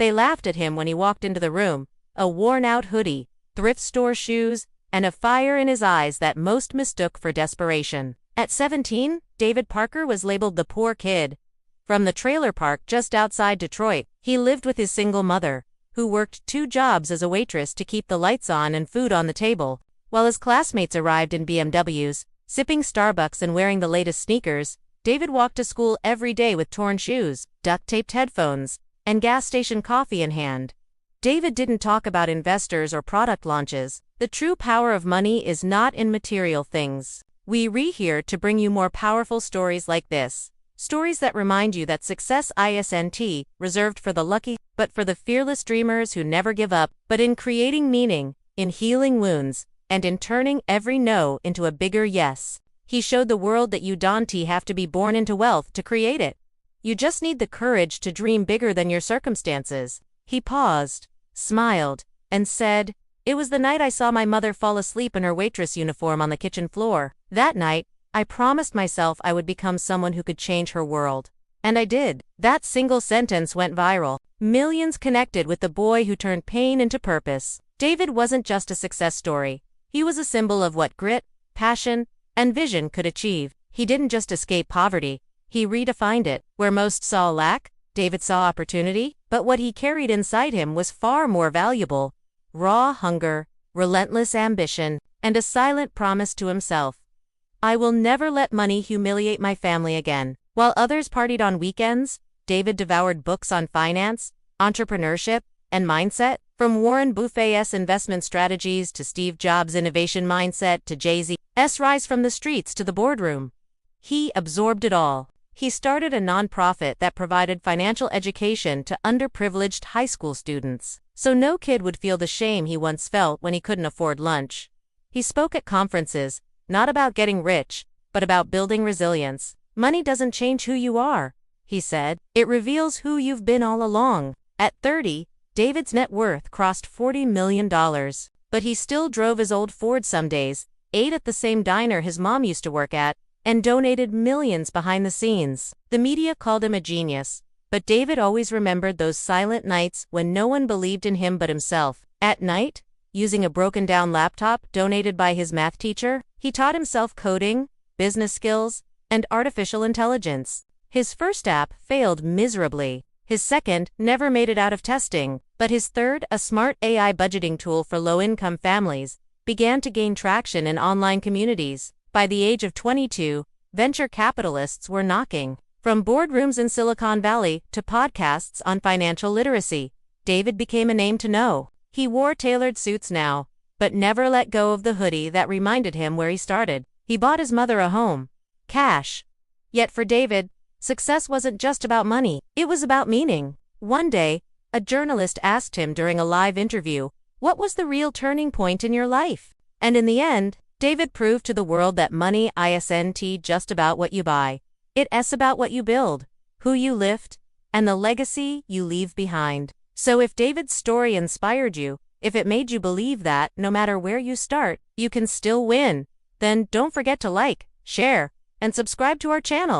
They laughed at him when he walked into the room, a worn-out hoodie, thrift store shoes, and a fire in his eyes that most mistook for desperation. At 17, David Parker was labeled the poor kid. From the trailer park just outside Detroit, he lived with his single mother, who worked 2 jobs as a waitress to keep the lights on and food on the table, while his classmates arrived in BMWs, sipping Starbucks and wearing the latest sneakers. David walked to school every day with torn shoes, duct-taped headphones, and gas station coffee in hand. David didn't talk about investors or product launches. The true power of money is not in material things. We're here to bring you more powerful stories like this. Stories that remind you that success isn't reserved for the lucky, but for the fearless dreamers who never give up, but in creating meaning, in healing wounds, and in turning every no into a bigger yes. He showed the world that you don't have to be born into wealth to create it. You just need the courage to dream bigger than your circumstances. He paused, smiled, and said, "It was the night I saw my mother fall asleep in her waitress uniform on the kitchen floor. That night, I promised myself I would become someone who could change her world. And I did." That single sentence went viral. Millions connected with the boy who turned pain into purpose. David wasn't just a success story. He was a symbol of what grit, passion, and vision could achieve. He didn't just escape poverty. He redefined it. Where most saw lack, David saw opportunity. But what he carried inside him was far more valuable. Raw hunger, relentless ambition, and a silent promise to himself. "I will never let money humiliate my family again." While others partied on weekends, David devoured books on finance, entrepreneurship, and mindset. From Warren Buffett's investment strategies to Steve Jobs' innovation mindset to Jay-Z's rise from the streets to the boardroom. He absorbed it all. He started a nonprofit that provided financial education to underprivileged high school students, so no kid would feel the shame he once felt when he couldn't afford lunch. He spoke at conferences, not about getting rich, but about building resilience. "Money doesn't change who you are," he said. "It reveals who you've been all along." At 30, David's net worth crossed $40 million. But he still drove his old Ford some days, ate at the same diner his mom used to work at, and donated millions behind the scenes. The media called him a genius, but David always remembered those silent nights when no one believed in him but himself. At night, using a broken-down laptop donated by his math teacher, he taught himself coding, business skills, and artificial intelligence. His first app failed miserably. His second never made it out of testing, but his third, a smart AI budgeting tool for low-income families, began to gain traction in online communities. By the age of 22, venture capitalists were knocking. From boardrooms in Silicon Valley to podcasts on financial literacy, David became a name to know. He wore tailored suits now, but never let go of the hoodie that reminded him where he started. He bought his mother a home. Cash. Yet for David, success wasn't just about money, it was about meaning. One day, a journalist asked him during a live interview, "What was the real turning point in your life?" And in the end, David proved to the world that money isn't just about what you buy. It's about what you build, who you lift, and the legacy you leave behind. So if David's story inspired you, if it made you believe that, no matter where you start, you can still win, then don't forget to like, share, and subscribe to our channel.